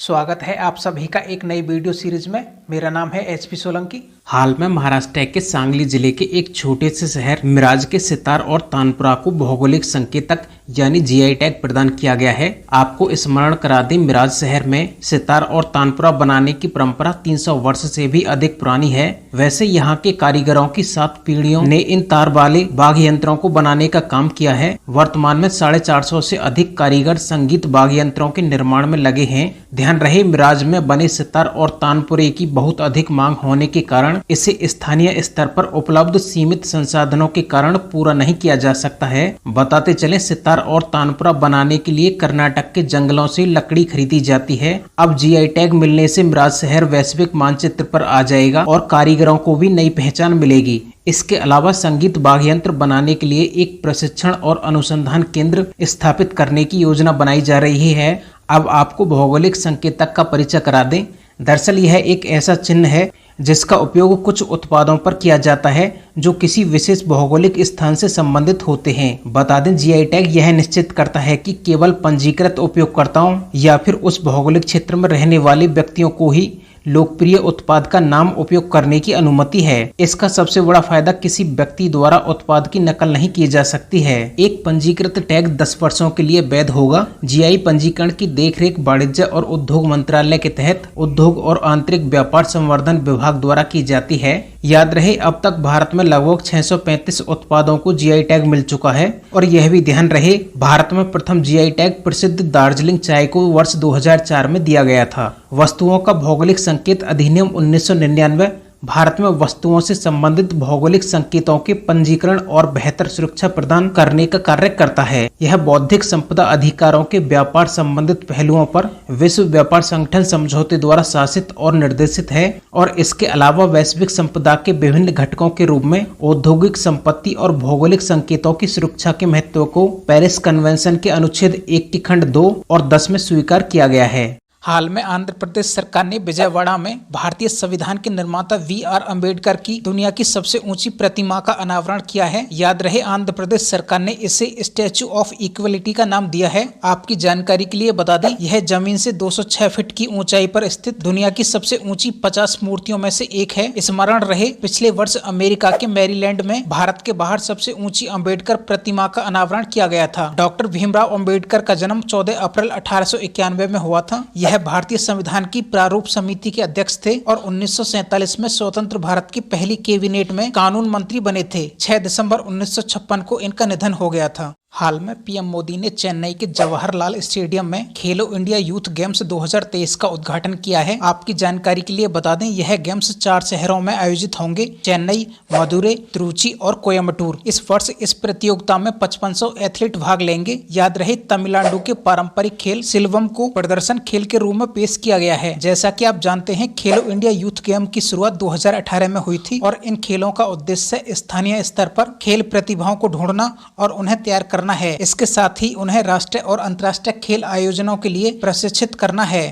स्वागत है आप सभी का एक नई वीडियो सीरीज में। मेरा नाम है एचपी सोलंकी। हाल में महाराष्ट्र के सांगली जिले के एक छोटे से शहर मिराज के सितार और तानपुरा को भौगोलिक संकेतक यानी जीआई टैग प्रदान किया गया है। आपको स्मरण करा दें, मिराज शहर में सितार और तानपुरा बनाने की परंपरा 300 वर्ष से भी अधिक पुरानी है। वैसे यहाँ के कारीगरों की 7 पीढ़ियों ने इन तार वाले वाद्य यंत्रों को बनाने का काम किया है। वर्तमान में 450 से अधिक कारीगर संगीत वाद्य यंत्रों के निर्माण में लगे हैं। ध्यान रहे, मिराज में बने सितार और तानपुरे की बहुत अधिक मांग होने के कारण इसे स्थानीय स्तर पर उपलब्ध सीमित संसाधनों के कारण पूरा नहीं किया जा सकता है। बताते चले, सितार और तानपुरा बनाने के लिए कर्नाटक के जंगलों से लकड़ी खरीदी जाती है। अब जीआई टैग मिलने से मिराज शहर वैश्विक मानचित्र पर आ जाएगा और कारीगरों को भी नई पहचान मिलेगी। इसके अलावा संगीत वाद्य यंत्र बनाने के लिए एक प्रशिक्षण और अनुसंधान केंद्र स्थापित करने की योजना बनाई जा रही है। अब आपको भौगोलिक संकेतक का परिचय करा दें। दरअसल यह एक ऐसा चिन्ह है जिसका उपयोग कुछ उत्पादों पर किया जाता है जो किसी विशेष भौगोलिक स्थान से संबंधित होते हैं। बता दें, जीआई टैग यह निश्चित करता है कि केवल पंजीकृत उपयोगकर्ताओं या फिर उस भौगोलिक क्षेत्र में रहने वाले व्यक्तियों को ही लोकप्रिय उत्पाद का नाम उपयोग करने की अनुमति है। इसका सबसे बड़ा फायदा किसी व्यक्ति द्वारा उत्पाद की नकल नहीं की जा सकती है। एक पंजीकृत टैग 10 वर्षों के लिए वैध होगा। जीआई पंजीकरण की देखरेख वाणिज्य और उद्योग मंत्रालय के तहत उद्योग और आंतरिक व्यापार संवर्धन विभाग द्वारा की जाती है। याद रहे, अब तक भारत में लगभग 635 उत्पादों को जीआई टैग मिल चुका है। और यह भी ध्यान रहे, भारत में प्रथम जीआई टैग प्रसिद्ध दार्जिलिंग चाय को वर्ष 2004 में दिया गया था। वस्तुओं का भौगोलिक संकेत अधिनियम 1999 भारत में वस्तुओं से संबंधित भौगोलिक संकेतों के पंजीकरण और बेहतर सुरक्षा प्रदान करने का कार्य करता है। यह बौद्धिक संपदा अधिकारों के व्यापार संबंधित पहलुओं पर विश्व व्यापार संगठन समझौते द्वारा शासित और निर्देशित है और इसके अलावा वैश्विक संपदा के विभिन्न घटकों के रूप में औद्योगिक संपत्ति और भौगोलिक संकेतों की सुरक्षा के महत्व को पेरिस कन्वेंशन के अनुच्छेद 1 की खंड 2 और 10 में स्वीकार किया गया है। हाल में आंध्र प्रदेश सरकार ने विजयवाड़ा में भारतीय संविधान के निर्माता वी.आर. अम्बेडकर की दुनिया की सबसे ऊंची प्रतिमा का अनावरण किया है। याद रहे, आंध्र प्रदेश सरकार ने इसे स्टैच्यू ऑफ इक्वलिटी का नाम दिया है। आपकी जानकारी के लिए बता दें, यह जमीन से 206 फीट की ऊंचाई पर स्थित दुनिया की सबसे ऊंची 50 मूर्तियों में से एक है। स्मरण रहे, पिछले वर्ष अमेरिका के मैरीलैंड में भारत के बाहर सबसे ऊंची अम्बेडकर प्रतिमा का अनावरण किया गया था। डॉक्टर भीमराव अम्बेडकर का जन्म 14 अप्रैल 1891 में हुआ था। यह भारतीय संविधान की प्रारूप समिति के अध्यक्ष थे और 1947 में स्वतंत्र भारत की पहली कैबिनेट में कानून मंत्री बने थे। 6 दिसंबर 1956 को इनका निधन हो गया था। हाल में पीएम मोदी ने चेन्नई के जवाहरलाल स्टेडियम में खेलो इंडिया यूथ गेम्स 2023 का उद्घाटन किया है। आपकी जानकारी के लिए बता दें, यह गेम्स 4 शहरों में आयोजित होंगे: चेन्नई, मदुरै, त्रिची और कोयम्बटूर। इस वर्ष इस प्रतियोगिता में 5500 एथलीट भाग लेंगे। याद रहे, तमिलनाडु के पारंपरिक खेल सिल्वम को प्रदर्शन खेल के रूप में पेश किया गया है। जैसा कि आप जानते हैं, खेलो इंडिया यूथ गेम की शुरुआत 2018 में हुई थी और इन खेलों का उद्देश्य स्थानीय स्तर पर खेल प्रतिभाओं को ढूंढना और उन्हें तैयार करना है। इसके साथ ही उन्हें राष्ट्रीय और अंतर्राष्ट्रीय खेल आयोजनों के लिए प्रशिक्षित करना है।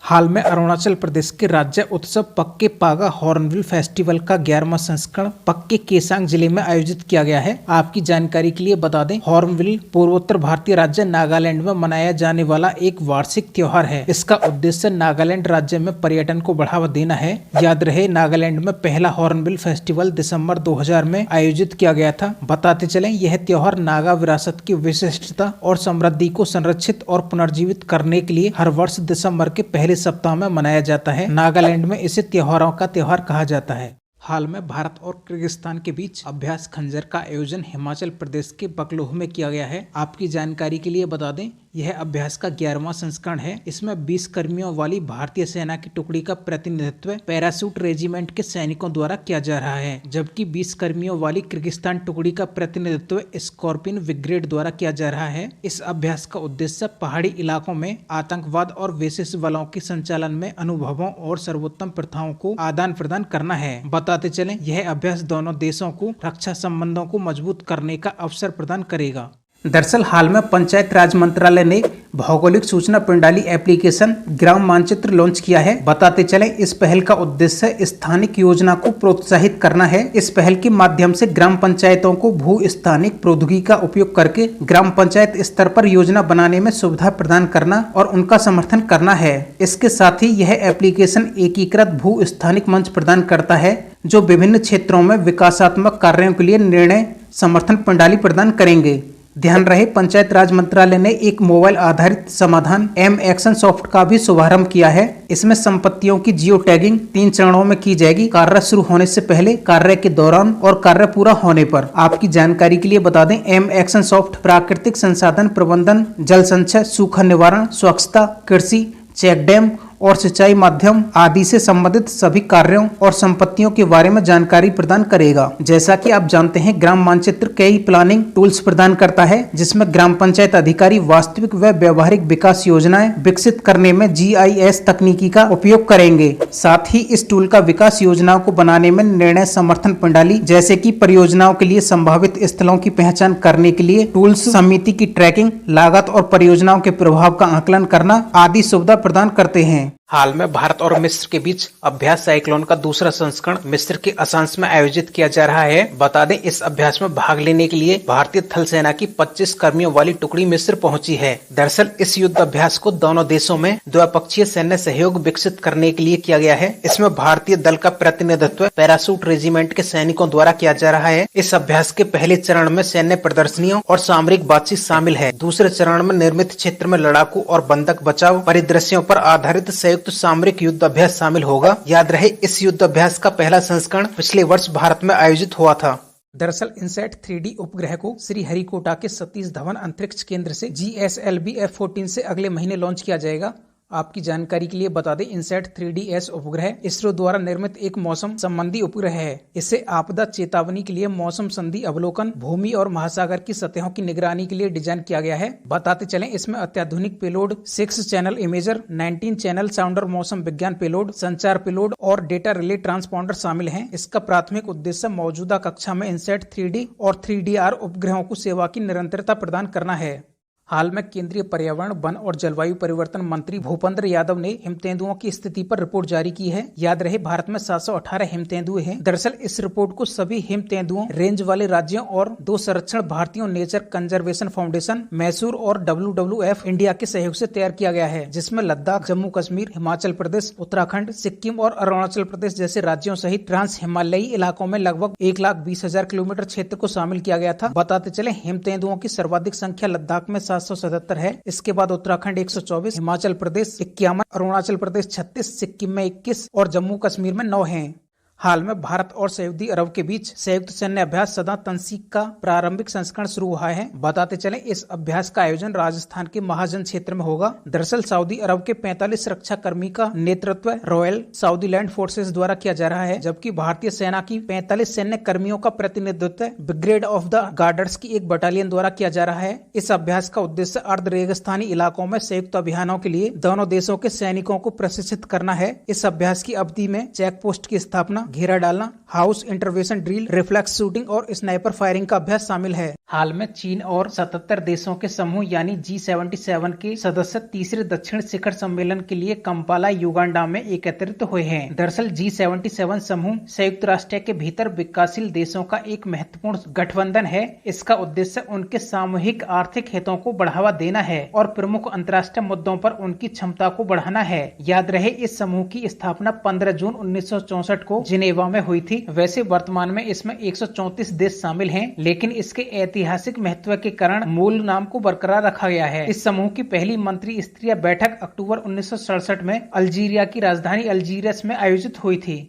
हाल में अरुणाचल प्रदेश के राज्य उत्सव पक्के पागा हॉर्नबिल फेस्टिवल का 11वां संस्करण पक्के केसांग जिले में आयोजित किया गया है। आपकी जानकारी के लिए बता दें, हॉर्नबिल पूर्वोत्तर भारतीय राज्य नागालैंड में मनाया जाने वाला एक वार्षिक त्योहार है। इसका उद्देश्य नागालैंड राज्य में पर्यटन को बढ़ावा देना है। याद रहे, नागालैंड में पहला हॉर्नबिल फेस्टिवल दिसंबर 2000 में आयोजित किया गया था। बताते चले, यह त्योहार नागा विरासत की विशिष्टता और समृद्धि को संरक्षित और पुनर्जीवित करने के लिए हर वर्ष दिसंबर के पहले सप्ताह में मनाया जाता है। नागालैंड में इसे त्योहारों का त्योहार कहा जाता है। हाल में भारत और किर्गिस्तान के बीच अभ्यास खंजर का आयोजन हिमाचल प्रदेश के बकलोह में किया गया है। आपकी जानकारी के लिए बता दें, यह अभ्यास का 11वां संस्करण है। इसमें 20 कर्मियों वाली भारतीय सेना की टुकड़ी का प्रतिनिधित्व पैराशूट रेजिमेंट के सैनिकों द्वारा किया जा रहा है, जबकि 20 कर्मियों वाली किर्गिस्तान टुकड़ी का प्रतिनिधित्व स्कॉर्पियन ब्रिगेड द्वारा किया जा रहा है। इस अभ्यास का उद्देश्य पहाड़ी इलाकों में आतंकवाद और विशेष बलों के संचालन में अनुभवों और सर्वोत्तम प्रथाओं को आदान प्रदान करना है। बताते चलें, यह अभ्यास दोनों देशों को रक्षा संबंधों को मजबूत करने का अवसर प्रदान करेगा। दरअसल हाल में पंचायत राज मंत्रालय ने भौगोलिक सूचना प्रणाली एप्लीकेशन ग्राम मानचित्र लॉन्च किया है। बताते चलें, इस पहल का उद्देश्य स्थानिक योजना को प्रोत्साहित करना है। इस पहल के माध्यम से ग्राम पंचायतों को भू स्थानिक प्रौद्योगिकी का उपयोग करके ग्राम पंचायत स्तर पर योजना बनाने में सुविधा प्रदान करना और उनका समर्थन करना है। इसके साथ ही यह एप्लीकेशन एकीकृत भू स्थानिक मंच प्रदान करता है जो विभिन्न क्षेत्रों में विकासात्मक कार्यों के लिए निर्णय समर्थन प्रणाली प्रदान करेंगे। ध्यान रहे, पंचायत राज मंत्रालय ने एक मोबाइल आधारित समाधान एम एक्शन सॉफ्ट का भी शुभारंभ किया है। इसमें संपत्तियों की जियो टैगिंग 3 चरणों में की जाएगी, कार्य शुरू होने से पहले, कार्य के दौरान और कार्य पूरा होने पर। आपकी जानकारी के लिए बता दें, एम एक्शन सॉफ्ट प्राकृतिक संसाधन प्रबंधन, जल संचय, सूखा निवारण, स्वच्छता, कृषि, चेक डैम और सिंचाई माध्यम आदि से संबंधित सभी कार्यों और संपत्तियों के बारे में जानकारी प्रदान करेगा। जैसा कि आप जानते हैं, ग्राम मानचित्र कई प्लानिंग टूल्स प्रदान करता है जिसमें ग्राम पंचायत अधिकारी वास्तविक व व्यवहारिक विकास योजनाएं विकसित करने में GIS तकनीकी का उपयोग करेंगे। साथ ही इस टूल का विकास योजनाओं को बनाने में निर्णय समर्थन प्रणाली जैसे कि परियोजनाओं के लिए संभावित स्थलों की पहचान करने के लिए टूल्स, समिति की ट्रैकिंग, लागत और परियोजनाओं के प्रभाव का आकलन करना आदि सुविधा प्रदान करते हैं। हाल में भारत और मिस्र के बीच अभ्यास साइक्लोन का दूसरा संस्करण मिस्र के असांस में आयोजित किया जा रहा है। बता दें, इस अभ्यास में भाग लेने के लिए भारतीय थल सेना की 25 कर्मियों वाली टुकड़ी मिस्र पहुंची है। दरअसल इस युद्ध अभ्यास को दोनों देशों में द्विपक्षीय सैन्य सहयोग विकसित करने के लिए किया गया है। इसमें भारतीय दल का प्रतिनिधित्व पैराशूट रेजिमेंट के सैनिकों द्वारा किया जा रहा है। इस अभ्यास के पहले चरण में सैन्य प्रदर्शनियों और सामरिक बातचीत शामिल है। दूसरे चरण में निर्मित क्षेत्र में लड़ाकू और बंधक बचाव परिदृश्यों पर आधारित संयुक्त सामरिक युद्ध अभ्यास शामिल होगा। याद रहे, इस युद्ध अभ्यास का पहला संस्करण पिछले वर्ष भारत में आयोजित हुआ था। दरअसल इनसैट 3D उपग्रह को श्रीहरिकोटा के सतीश धवन अंतरिक्ष केंद्र से GSLV F-14 से अगले महीने लॉन्च किया जाएगा। आपकी जानकारी के लिए बता दें, इनसैट 3DS उपग्रह इसरो द्वारा निर्मित एक मौसम संबंधी उपग्रह है। इसे आपदा चेतावनी के लिए, मौसम संधि अवलोकन, भूमि और महासागर की सतहों की निगरानी के लिए डिजाइन किया गया है। बताते चलें, इसमें अत्याधुनिक पेलोड, 6 चैनल इमेजर, 19 चैनल साउंडर मौसम विज्ञान पेलोड, संचार पेलोड और डेटा रिले ट्रांसपॉन्डर शामिल है। इसका प्राथमिक उद्देश्य मौजूदा कक्षा में इनसैट 3D और 3DR उपग्रहों को सेवा की निरंतरता प्रदान करना है। हाल में केंद्रीय पर्यावरण, वन और जलवायु परिवर्तन मंत्री भूपेंद्र यादव ने हिमतेंदुओं की स्थिति पर रिपोर्ट जारी की है। याद रहे, भारत में 718 हिमतेंदुए हैं। दरअसल इस रिपोर्ट को सभी हिमतेंदुओं रेंज वाले राज्यों और 2 संरक्षण भारतीयों नेचर कंजर्वेशन फाउंडेशन, मैसूर और WWF इंडिया के सहयोग से तैयार किया गया है, जिसमें लद्दाख, जम्मू कश्मीर, हिमाचल प्रदेश, उत्तराखंड, सिक्किम और अरुणाचल प्रदेश जैसे राज्यों सहित ट्रांस हिमालयी इलाकों में लगभग 1,20,000 किलोमीटर क्षेत्र को शामिल किया गया था। बताते चले, हिमतेंदुओं की सर्वाधिक संख्या लद्दाख में 777 है। इसके बाद उत्तराखंड 124, हिमाचल प्रदेश 51, अरुणाचल प्रदेश 36, सिक्किम में 21 और जम्मू कश्मीर में 9 हैं। हाल में भारत और सऊदी अरब के बीच संयुक्त सैन्य अभ्यास सदा तंसीक का प्रारंभिक संस्करण शुरू हुआ है। बताते चले, इस अभ्यास का आयोजन राजस्थान के महाजन क्षेत्र में होगा। दरअसल सऊदी अरब के 45 सुरक्षा कर्मी का नेतृत्व रॉयल सऊदी लैंड फोर्सेस द्वारा किया जा रहा है, जबकि भारतीय सेना की 45 सैन्य कर्मियों का प्रतिनिधित्व ब्रिगेड ऑफ द गार्डर्स की एक बटालियन द्वारा किया जा रहा है। इस अभ्यास का उद्देश्य अर्ध रेगिस्तानी इलाकों में संयुक्त अभियानों के लिए दोनों देशों के सैनिकों को प्रशिक्षित करना है। इस अभ्यास की अवधि में चेक पोस्ट की स्थापना, घेरा डालना, house intervention drill, reflex shooting और स्नाइपर फायरिंग का अभ्यास शामिल है। हाल में चीन और 77 देशों के समूह यानी G77 के सदस्य तीसरे दक्षिण शिखर सम्मेलन के लिए कंपाला, युगांडा में एकत्रित हुए हैं। दरअसल G77 समूह संयुक्त राष्ट्र के भीतर विकासशील देशों का एक महत्वपूर्ण गठबंधन है। इसका उद्देश्य उनके सामूहिक आर्थिक हितों को बढ़ावा देना है और प्रमुख अंतर्राष्ट्रीय मुद्दों पर उनकी क्षमता को बढ़ाना है। याद रहे, इस समूह की स्थापना 15 जून 1964 को जिनेवा में हुई थी। वैसे वर्तमान में इसमें 134 देश शामिल हैं, लेकिन इसके ऐतिहासिक महत्व के कारण मूल नाम को बरकरार रखा गया है। इस समूह की पहली मंत्री स्तरीय बैठक अक्टूबर 1967 में अल्जीरिया की राजधानी अल्जीयर्स में आयोजित हुई थी।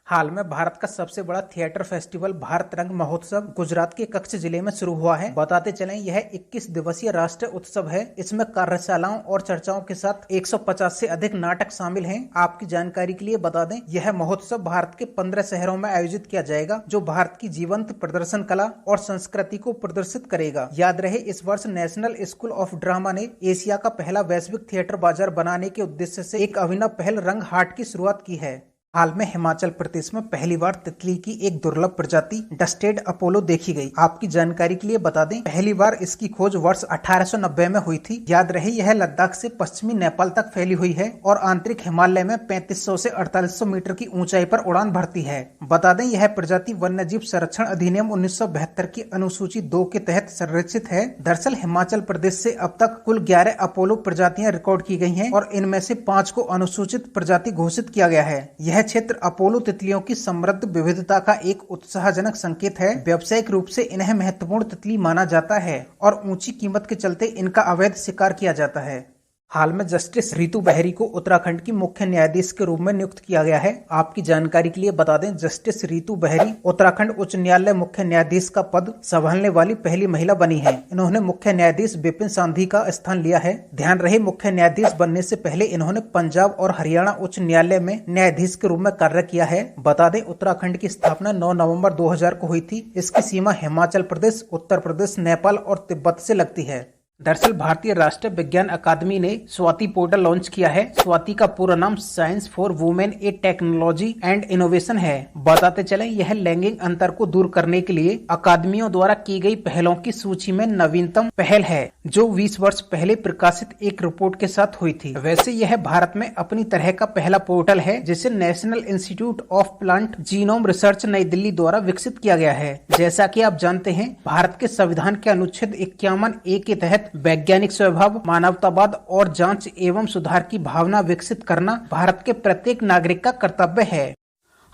हाल में भारत का सबसे बड़ा थिएटर फेस्टिवल भारत रंग महोत्सव गुजरात के कच्छ जिले में शुरू हुआ है। बताते चलें, यह 21 दिवसीय राष्ट्रीय उत्सव है। इसमें कार्यशालाओं और चर्चाओं के साथ 150 से अधिक नाटक शामिल हैं। आपकी जानकारी के लिए बता दें, यह महोत्सव भारत के 15 शहरों में आयोजित किया जाएगा, जो भारत की जीवंत प्रदर्शन कला और संस्कृति को प्रदर्शित करेगा। याद रहे, इस वर्ष नेशनल स्कूल ऑफ ड्रामा ने एशिया का पहला वैश्विक थिएटर बाजार बनाने के उद्देश्य से एक अभिनव पहल रंग हाट की शुरुआत की है। हाल में हिमाचल प्रदेश में पहली बार तितली की एक दुर्लभ प्रजाति डस्टेड अपोलो देखी गई। आपकी जानकारी के लिए बता दें, पहली बार इसकी खोज वर्ष 1890 में हुई थी। याद रहे, यह लद्दाख से पश्चिमी नेपाल तक फैली हुई है और आंतरिक हिमालय में 3500 से 4800 मीटर की ऊंचाई पर उड़ान भरती है। बता दें, यह प्रजाति वन्यजीव संरक्षण अधिनियम 1972 की अनुसूची 2 के तहत संरक्षित है। दरअसल हिमाचल प्रदेश से अब तक कुल 11 अपोलो प्रजातियां रिकॉर्ड की गई हैं और इनमें से 5 को अनुसूचित प्रजाति घोषित किया गया है। यह क्षेत्र अपोलो तितलियों की समृद्ध विविधता का एक उत्साहजनक संकेत है। व्यावसायिक रूप से इन्हें महत्वपूर्ण तितली माना जाता है और ऊंची कीमत के चलते इनका अवैध शिकार किया जाता है। हाल में जस्टिस रितु बहरी को उत्तराखंड की मुख्य न्यायाधीश के रूप में नियुक्त किया गया है। आपकी जानकारी के लिए बता दें, जस्टिस रितु बहरी उत्तराखंड उच्च न्यायालय मुख्य न्यायाधीश का पद संभालने वाली पहली महिला बनी है। इन्होंने मुख्य न्यायाधीश विपिन सांधी का स्थान लिया है। ध्यान रहे, मुख्य न्यायाधीश बनने से पहले इन्होंने पंजाब और हरियाणा उच्च न्यायालय में न्यायाधीश के रूप में कार्य किया है। बता दें, उत्तराखंड की स्थापना 9 नवम्बर 2000 को हुई थी। इसकी सीमा हिमाचल प्रदेश, उत्तर प्रदेश, नेपाल और तिब्बत से लगती है। दरअसल भारतीय राष्ट्रीय विज्ञान अकादमी ने स्वाति पोर्टल लॉन्च किया है। स्वाति का पूरा नाम science for women A technology and innovation है। बताते चलें, यह लैंगिक अंतर को दूर करने के लिए अकादमियों द्वारा की गई पहलों की सूची में नवीनतम पहल है, जो 20 वर्ष पहले प्रकाशित एक रिपोर्ट के साथ हुई थी। वैसे यह भारत में अपनी तरह का पहला पोर्टल है, जिसे national institute of plant genome research नई दिल्ली द्वारा विकसित किया गया है। जैसा कि आप जानते हैं, भारत के संविधान के अनुच्छेद 51A के तहत वैज्ञानिक स्वभाव, मानवतावाद और जांच एवं सुधार की भावना विकसित करना भारत के प्रत्येक नागरिक का कर्तव्य है।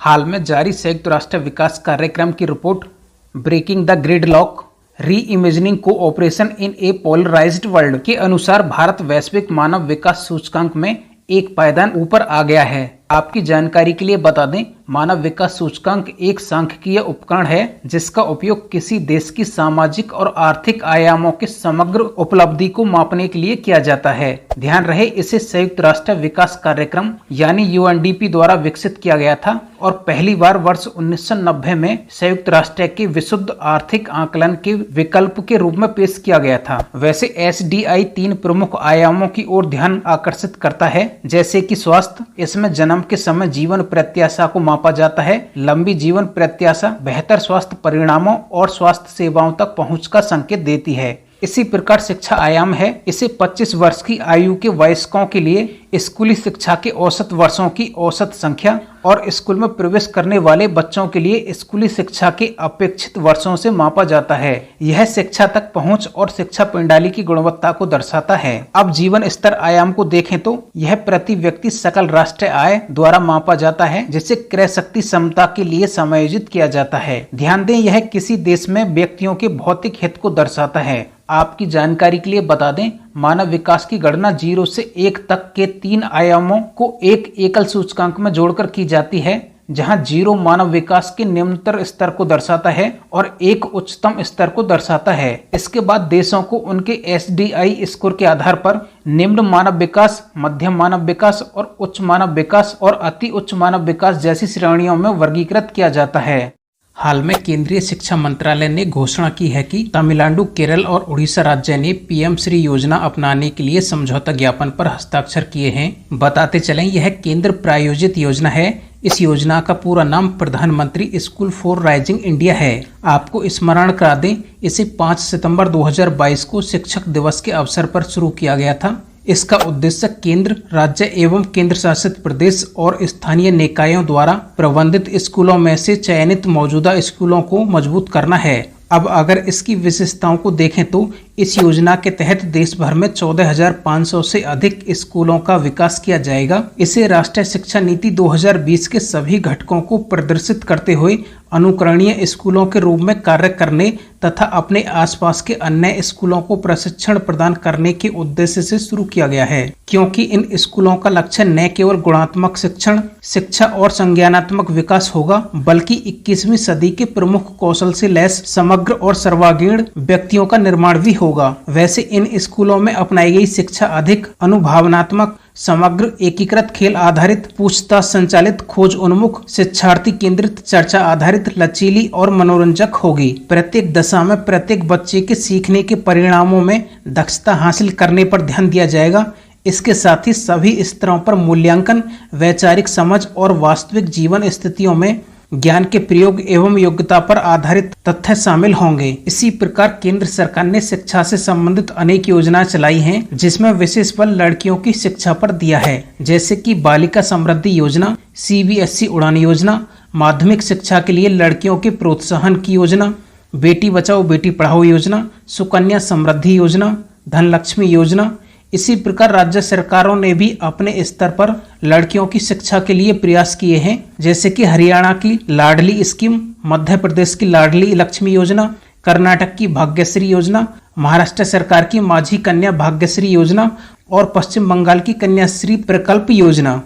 हाल में जारी संयुक्त राष्ट्र विकास कार्यक्रम की report breaking the gridlock reimagining cooperation in a polarised world के अनुसार भारत वैश्विक मानव विकास सूचकांक में एक पायदान ऊपर आ गया है। आपकी जानकारी के लिए बता दें, मानव विकास सूचकांक एक सांख्यिकीय उपकरण है जिसका उपयोग किसी देश की सामाजिक और आर्थिक आयामों के समग्र उपलब्धि को मापने के लिए किया जाता है। ध्यान रहे, इसे संयुक्त राष्ट्र विकास कार्यक्रम यानी UNDP द्वारा विकसित किया गया था और पहली बार वर्ष 1990 में संयुक्त राष्ट्र के विशुद्ध आर्थिक आकलन के विकल्प के रूप में पेश किया गया था। वैसे SDI 3 प्रमुख आयामों की ओर ध्यान आकर्षित करता है, जैसे कि स्वास्थ्य। इसमें जन्म के समय जीवन प्रत्याशा को मापा जाता है। लंबी जीवन प्रत्याशा बेहतर स्वास्थ्य परिणामों और स्वास्थ्य सेवाओं तक पहुंच का संकेत देती है। इसी प्रकार शिक्षा आयाम है। इसे 25 वर्ष की आयु के वयस्कों के लिए स्कूली शिक्षा के औसत वर्षों की औसत संख्या और स्कूल में प्रवेश करने वाले बच्चों के लिए स्कूली शिक्षा के अपेक्षित वर्षों से मापा जाता है। यह शिक्षा तक पहुंच और शिक्षा प्रणाली की गुणवत्ता को दर्शाता है। अब जीवन स्तर आयाम को देखें तो यह प्रति व्यक्ति सकल राष्ट्रीय आय द्वारा मापा जाता है, जिसे क्रय शक्ति समता के लिए समायोजित किया जाता है। ध्यान दें, यह किसी देश में व्यक्तियों के भौतिक हित को दर्शाता है। आपकी जानकारी के लिए बता दें, मानव विकास की गणना 0 से 1 तक के 3 आयामों को एक एकल सूचकांक में जोड़कर की जाती है, जहां 0 मानव विकास के निम्नतर स्तर को दर्शाता है और 1 उच्चतम स्तर को दर्शाता है। इसके बाद देशों को उनके SDI स्कोर के आधार पर निम्न मानव विकास, मध्यम मानव विकास और उच्च मानव विकास और अति उच्च मानव विकास जैसी श्रेणियों में वर्गीकृत किया जाता है। हाल में केंद्रीय शिक्षा मंत्रालय ने घोषणा की है कि तमिलनाडु, केरल और उड़ीसा राज्य ने PM श्री योजना अपनाने के लिए समझौता ज्ञापन पर हस्ताक्षर किए हैं। बताते चलें, यह केंद्र प्रायोजित योजना है। इस योजना का पूरा नाम प्रधानमंत्री स्कूल फॉर राइजिंग इंडिया है। आपको स्मरण करा दें, इसे 5 सितंबर 2022 को शिक्षक दिवस के अवसर पर शुरू किया गया था। इसका उद्देश्य केंद्र, राज्य एवं केंद्र शासित प्रदेश और स्थानीय निकायों द्वारा प्रबंधित स्कूलों में से चयनित मौजूदा स्कूलों को मजबूत करना है। अब अगर इसकी विशेषताओं को देखें तो इस योजना के तहत देश भर में 14,500 से अधिक स्कूलों का विकास किया जाएगा। इसे राष्ट्रीय शिक्षा नीति 2020 के सभी घटकों को प्रदर्शित करते हुए अनुकरणीय स्कूलों के रूप में कार्य करने तथा अपने आसपास के अन्य स्कूलों को प्रशिक्षण प्रदान करने के उद्देश्य से शुरू किया गया है, क्योंकि इन स्कूलों का लक्ष्य न केवल गुणात्मक शिक्षा और संज्ञानात्मक विकास होगा, बल्कि 21वीं सदी के प्रमुख कौशल से लैस समग्र और सर्वांगीण व्यक्तियों का निर्माण भी होगा। वैसे इन स्कूलों में अपनाई गई शिक्षा अधिक अनुभवनात्मक, समग्र, एकीकृत, खेल आधारित, पूछताछ संचालित, खोज उन्मुख, शिक्षार्थी केंद्रित, चर्चा आधारित, लचीली और मनोरंजक होगी। प्रत्येक दशा में प्रत्येक बच्चे के सीखने के परिणामों में दक्षता हासिल करने पर ध्यान दिया जाएगा। इसके साथ ही सभी स्तरों पर मूल्यांकन, वैचारिक समझ और वास्तविक जीवन स्थितियों में ज्ञान के प्रयोग एवं योग्यता पर आधारित तथ्य शामिल होंगे। इसी प्रकार केंद्र सरकार ने शिक्षा से संबंधित अनेक योजनाएं चलाई हैं, जिसमें विशेष बल लड़कियों की शिक्षा पर दिया है, जैसे कि बालिका समृद्धि योजना, CBSE उड़ान योजना, माध्यमिक शिक्षा के लिए लड़कियों के प्रोत्साहन की योजना, बेटी बचाओ बेटी पढ़ाओ योजना, सुकन्या समृद्धि योजना, धनलक्ष्मी योजना। इसी प्रकार राज्य सरकारों ने भी अपने स्तर पर लड़कियों की शिक्षा के लिए प्रयास किए हैं, जैसे कि हरियाणा की लाडली स्कीम, मध्य प्रदेश की लाडली लक्ष्मी योजना, कर्नाटक की भाग्यश्री योजना, महाराष्ट्र सरकार की माझी कन्या भाग्यश्री योजना और पश्चिम बंगाल की कन्याश्री प्रकल्प योजना।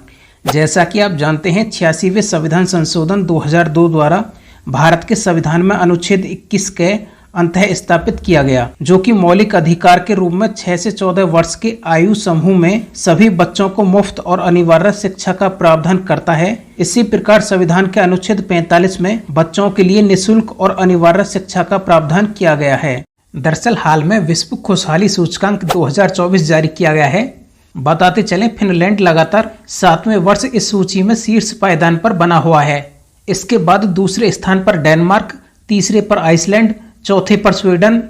जैसा कि आप जानते हैं, 86वें संविधान संशोधन 2002 द्वारा भारत के संविधान में अनुच्छेद 21 के अंतः स्थापित किया गया, जो कि मौलिक अधिकार के रूप में 6 से 14 वर्ष के आयु समूह में सभी बच्चों को मुफ्त और अनिवार्य शिक्षा का प्रावधान करता है। इसी प्रकार संविधान के अनुच्छेद 45 में बच्चों के लिए निःशुल्क और अनिवार्य शिक्षा का प्रावधान किया गया है। दरअसल हाल में विश्व खुशहाली सूचकांक 2024 जारी किया गया है। बताते चलें, फिनलैंड लगातार 7वें वर्ष इस सूची में शीर्ष पायदान पर बना हुआ है। इसके बाद दूसरे स्थान पर डेनमार्क, तीसरे पर आइसलैंड, चौथे पर स्वीडन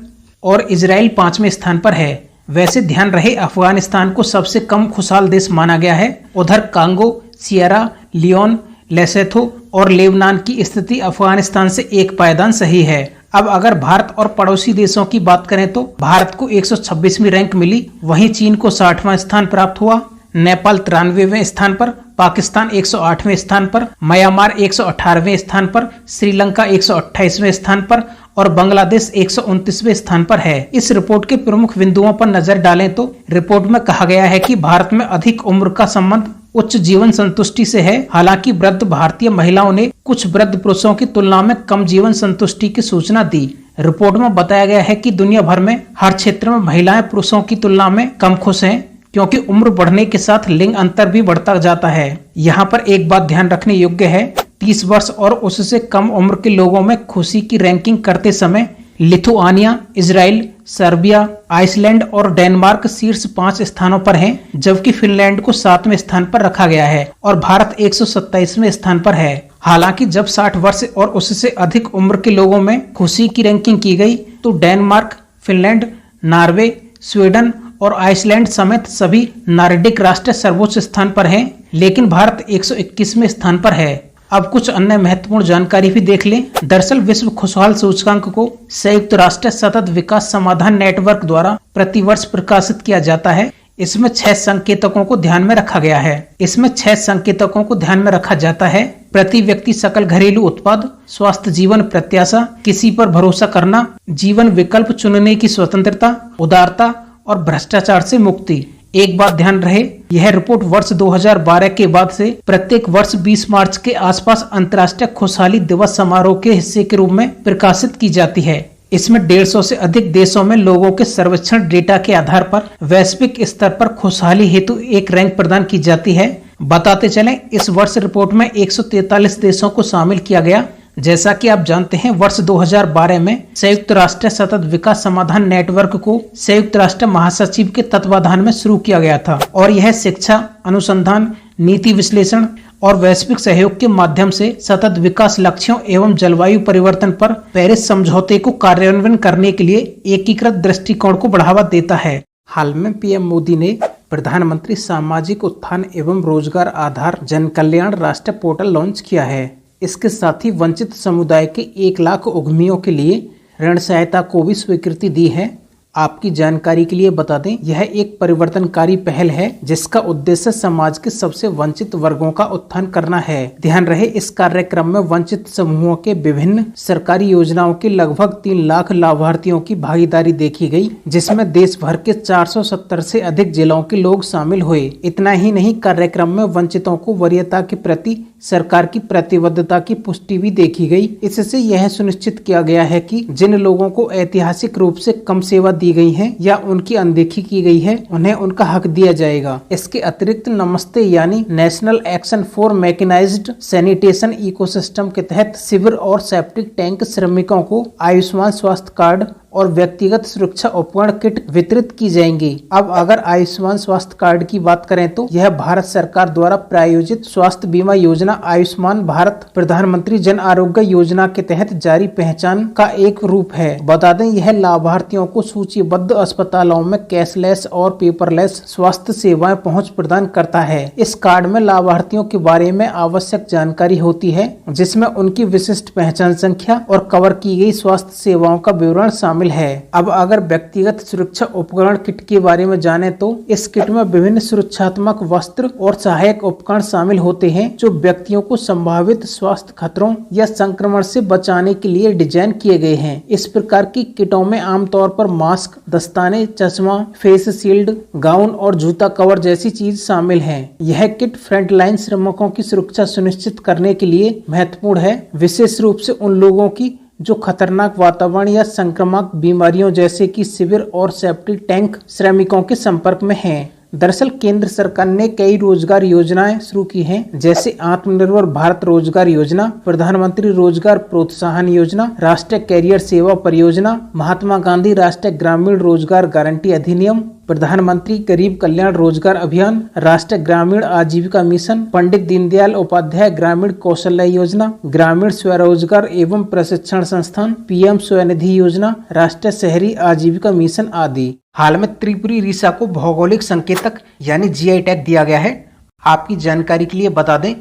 और इजराइल 5वें स्थान पर है। वैसे ध्यान रहे, अफगानिस्तान को सबसे कम खुशहाल देश माना गया है। उधर कांगो, सियरा लियोन, लेसोथो और लेबनान की स्थिति अफगानिस्तान से एक पायदान सही है। अब अगर भारत और पड़ोसी देशों की बात करें तो भारत को 126वीं रैंक मिली, वहीं चीन को 60वां स्थान प्राप्त हुआ, नेपाल 93वें स्थान पर, पाकिस्तान 108वें स्थान पर, म्यांमार 118वें स्थान पर, श्रीलंका 128वें स्थान पर और बांग्लादेश 129वें स्थान पर है। इस रिपोर्ट के प्रमुख बिंदुओं पर नजर डालें तो रिपोर्ट में कहा गया है कि भारत में अधिक उम्र का संबंध उच्च जीवन संतुष्टि से है। हालांकि वृद्ध भारतीय महिलाओं ने कुछ वृद्ध पुरुषों की तुलना में कम जीवन संतुष्टि की सूचना दी। रिपोर्ट में बताया गया है कि दुनिया भर में हर क्षेत्र में महिलाएं पुरुषों की तुलना में कम खुश हैं, क्योंकि उम्र बढ़ने के साथ लिंग अंतर भी बढ़ता जाता है। यहाँ पर एक बात ध्यान रखने योग्य है, 30 वर्ष और उससे कम उम्र के लोगों में खुशी की रैंकिंग करते समय लिथुआनिया, इजराइल, सर्बिया, आइसलैंड और डेनमार्क शीर्ष 5 स्थानों पर हैं, जबकि फिनलैंड को 7वें स्थान पर रखा गया है और भारत 127वें स्थान पर है। हालांकि जब 60 वर्ष और उससे अधिक उम्र के लोगों में खुशी की रैंकिंग की गई तो डेनमार्क, फिनलैंड, नॉर्वे, स्वीडन और आइसलैंड समेत सभी नॉर्डिक राष्ट्र सर्वोच्च स्थान पर हैं, लेकिन भारत 121वें स्थान पर है। अब कुछ अन्य महत्वपूर्ण जानकारी भी देख लें। दरअसल विश्व खुशहाल सूचकांक को संयुक्त राष्ट्र सतत विकास समाधान नेटवर्क द्वारा प्रतिवर्ष प्रकाशित किया जाता है। इसमें 6 संकेतकों को ध्यान में रखा गया है। इसमें 6 संकेतकों को ध्यान में रखा जाता है: प्रति व्यक्ति सकल घरेलू उत्पाद, स्वस्थ जीवन प्रत्याशा, किसी पर भरोसा करना, जीवन विकल्प चुनने की स्वतंत्रता, उदारता और भ्रष्टाचार से मुक्ति। एक बात ध्यान रहे, यह रिपोर्ट वर्ष 2012 के बाद से प्रत्येक वर्ष 20 मार्च के आसपास अंतर्राष्ट्रीय खुशहाली दिवस समारोह के हिस्से के रूप में प्रकाशित की जाती है। इसमें 150 से अधिक देशों में लोगों के सर्वेक्षण डेटा के आधार पर वैश्विक स्तर पर खुशहाली हेतु एक रैंक प्रदान की जाती है। बताते चलें, इस वर्ष रिपोर्ट में 143 देशों को शामिल किया गया। जैसा कि आप जानते हैं, वर्ष 2012 में संयुक्त राष्ट्र सतत विकास समाधान नेटवर्क को संयुक्त राष्ट्र महासचिव के तत्वाधान में शुरू किया गया था और यह शिक्षा, अनुसंधान, नीति विश्लेषण और वैश्विक सहयोग के माध्यम से सतत विकास लक्ष्यों एवं जलवायु परिवर्तन पर पेरिस समझौते को कार्यान्वयन करने के लिए एकीकृत दृष्टिकोण को बढ़ावा देता है। हाल में पीएम मोदी ने प्रधानमंत्री सामाजिक उत्थान एवं रोजगार आधार जन कल्याण राष्ट्र पोर्टल लॉन्च किया है। इसके साथ ही वंचित समुदाय के 1 लाख उद्यमियों के लिए ऋण सहायता को भी स्वीकृति दी है। आपकी जानकारी के लिए बता दें, यह एक परिवर्तनकारी पहल है जिसका उद्देश्य समाज के सबसे वंचित वर्गों का उत्थान करना है। ध्यान रहे, इस कार्यक्रम में वंचित समूहों के विभिन्न सरकारी योजनाओं के लगभग 3 लाख लाभार्थियों की भागीदारी देखी गई, जिसमें देश भर के 470 से अधिक जिलों के लोग शामिल हुए। इतना ही नहीं, कार्यक्रम में वंचितों को वरीयता के प्रति सरकार की प्रतिबद्धता की पुष्टि भी देखी गई। इससे यह सुनिश्चित किया गया है कि जिन लोगों को ऐतिहासिक रूप से कम सेवा दी गई है या उनकी अनदेखी की गई है, उन्हें उनका हक दिया जाएगा। इसके अतिरिक्त नमस्ते यानी national action for mechanised sanitation ecosystem के तहत शिविर और सेप्टिक टैंक श्रमिकों को आयुष्मान स्वास्थ्य कार्ड और व्यक्तिगत सुरक्षा उपकरण किट वितरित की जाएंगी। अब अगर आयुष्मान स्वास्थ्य कार्ड की बात करें तो यह भारत सरकार द्वारा प्रायोजित स्वास्थ्य बीमा योजना आयुष्मान भारत प्रधानमंत्री जन आरोग्य योजना के तहत जारी पहचान का एक रूप है। बता दें, यह लाभार्थियों को सूचीबद्ध अस्पतालों में कैशलेस और पेपरलेस स्वास्थ्य सेवाएं पहुंच प्रदान करता है। इस कार्ड में लाभार्थियों के बारे में आवश्यक जानकारी होती है, जिसमें उनकी विशिष्ट पहचान संख्या और कवर की गई स्वास्थ्य सेवाओं का विवरण शामिल है। अब अगर व्यक्तिगत सुरक्षा उपकरण किट के बारे में जाने तो इस किट में विभिन्न सुरक्षात्मक वस्त्र और सहायक उपकरण शामिल होते हैं, जो व्यक्तियों को संभावित स्वास्थ्य खतरों या संक्रमण से बचाने के लिए डिजाइन किए गए हैं। इस प्रकार की किटों में आमतौर पर मास्क, दस्ताने, चश्मा, फेस शील्ड, गाउन और जूता कवर जैसी चीज शामिल हैं। यह किट फ्रंटलाइन श्रमिकों की सुरक्षा सुनिश्चित करने के लिए महत्वपूर्ण है, विशेष रूप से उन लोगों की जो खतरनाक वातावरण या संक्रामक बीमारियों जैसे कि शिविर और सेप्टिक टैंक श्रमिकों के संपर्क में हैं। दरअसल केंद्र सरकार ने कई रोजगार योजनाएं शुरू की हैं, जैसे आत्मनिर्भर भारत रोजगार योजना, प्रधानमंत्री रोजगार प्रोत्साहन योजना, राष्ट्रीय कैरियर सेवा परियोजना, महात्मा गांधी राष्ट्रीय ग्रामीण रोजगार गारंटी अधिनियम, प्रधानमंत्री गरीब कल्याण रोजगार अभियान, राष्ट्रीय ग्रामीण आजीविका मिशन, पंडित दीनदयाल उपाध्याय ग्रामीण कौशल्य योजना, ग्रामीण स्वरोजगार एवं प्रशिक्षण संस्थान, पीएम स्वनिधि योजना, राष्ट्रीय शहरी आजीविका मिशन आदि। हाल में त्रिपुरी रीसा को भौगोलिक संकेतक यानी जीआई टैग दिया गया है। आपकी जानकारी के लिए बता दें,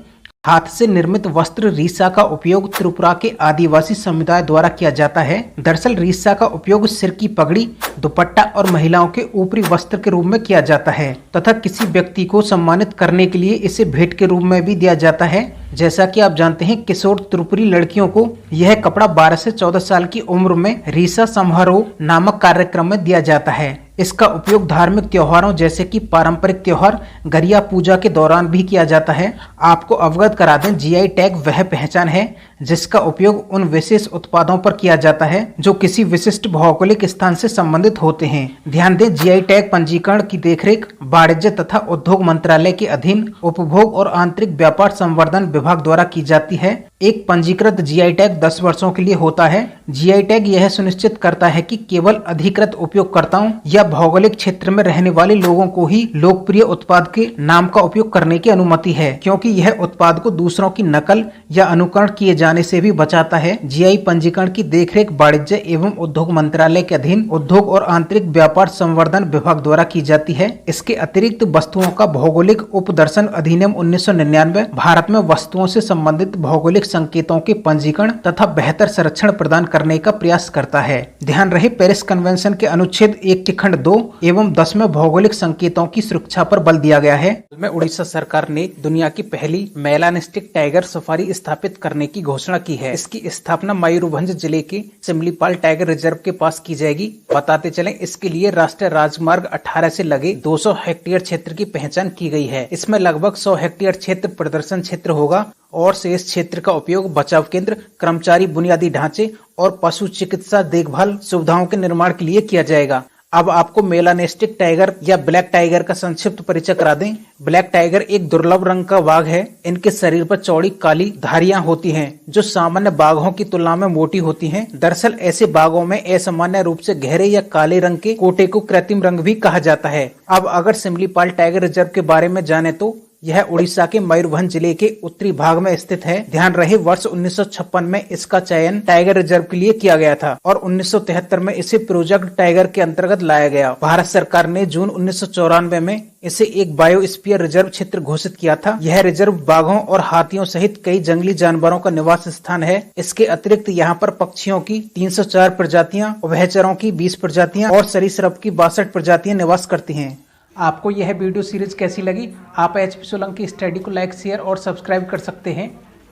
हाथ से निर्मित वस्त्र रीसा का उपयोग त्रिपुरा के आदिवासी समुदाय द्वारा किया जाता है। दरअसल रीसा का उपयोग सिर की पगड़ी, दुपट्टा और महिलाओं के ऊपरी वस्त्र के रूप में किया जाता है तथा किसी व्यक्ति को सम्मानित करने के लिए इसे भेंट के रूप में भी दिया जाता है। जैसा कि आप जानते हैं, किशोर त्रिपुरी लड़कियों को यह कपड़ा 12 से 14 साल की उम्र में रीसा समारोह नामक कार्यक्रम में दिया जाता है। इसका उपयोग धार्मिक त्योहारों जैसे कि पारंपरिक त्योहार गरिया पूजा के दौरान भी किया जाता है। आपको अवगत करा दें, जीआई टैग वह पहचान है जिसका उपयोग उन विशेष उत्पादों पर किया जाता है जो किसी विशिष्ट भौगोलिक स्थान से संबंधित होते हैं। ध्यान दें, जीआई टैग पंजीकरण की देखरेख वाणिज्य तथा उद्योग मंत्रालय के अधीन उपभोग और आंतरिक व्यापार संवर्धन विभाग द्वारा की जाती है। एक पंजीकृत जीआई टैग 10 वर्षों के लिए होता है। जीआई टैग यह सुनिश्चित करता है कि केवल अधिकृत उपयोगकर्ताओं या भौगोलिक क्षेत्र में रहने वाले लोगों को ही लोकप्रिय उत्पाद के नाम का उपयोग करने की अनुमति है, क्योंकि यह उत्पाद को दूसरों की नकल या अनुकरण किए जाने से भी बचाता है। जीआई पंजीकरण की देखरेख वाणिज्य एवं उद्योग मंत्रालय के अधीन उद्योग और आंतरिक व्यापार संवर्धन विभाग द्वारा की जाती है। इसके अतिरिक्त वस्तुओं का भौगोलिक उपदर्शन अधिनियम 1999 भारत में वस्तुओं से संबंधित भौगोलिक संकेतों के पंजीकरण तथा बेहतर संरक्षण प्रदान करने का प्रयास करता है। ध्यान रहे, पेरिस कन्वेंशन के अनुच्छेद 1 के खंड 2 एवं 10 में भौगोलिक संकेतों की सुरक्षा पर बल दिया गया है। में उड़ीसा सरकार ने दुनिया की पहली मेलानिस्टिक टाइगर सफारी स्थापित करने की घोषणा की है। इसकी स्थापना मयूरभंज जिले के सिमलीपाल टाइगर रिजर्व के पास की जाएगी। बताते चलें, इसके लिए राष्ट्रीय राजमार्ग 18 से लगे 200 हेक्टेयर क्षेत्र की पहचान की गई है। इसमें लगभग 100 हेक्टेयर क्षेत्र प्रदर्शन क्षेत्र होगा और शेष क्षेत्र का उपयोग बचाव केंद्र, कर्मचारी बुनियादी ढांचे और पशु चिकित्सा देखभाल सुविधाओं के निर्माण के लिए किया जाएगा। अब आपको मेलानिस्टिक टाइगर या ब्लैक टाइगर का संक्षिप्त परिचय करा दें। ब्लैक टाइगर एक दुर्लभ रंग का बाघ है। इनके शरीर पर चौड़ी काली धारियां होती हैं, जो सामान्य बाघों की तुलना में मोटी होती हैं। दरअसल ऐसे बाघों में असामान्य रूप से गहरे या काले रंग के कोटे को कृत्रिम रंग भी कहा जाता है। अब अगर सिमलीपाल टाइगर रिजर्व के बारे में जाने तो यह उड़ीसा के मयूरभंज जिले के उत्तरी भाग में स्थित है। ध्यान रहे, वर्ष 1956 में इसका चयन टाइगर रिजर्व के लिए किया गया था और 1973 में इसे प्रोजेक्ट टाइगर के अंतर्गत लाया गया। भारत सरकार ने जून 1994 में इसे एक बायोस्फीयर रिजर्व क्षेत्र घोषित किया था। यह रिजर्व बाघों और हाथियों सहित कई जंगली जानवरों का निवास स्थान है। इसके अतिरिक्त यहाँ पर पक्षियों की 304 प्रजातियां, उभयचरों की 20 प्रजातियां और सरीसृप की 62 प्रजातियां निवास करती हैं। आपको यह वीडियो सीरीज कैसी लगी? आप HP सोलंकी स्टडी को लाइक, शेयर और सब्सक्राइब कर सकते हैं।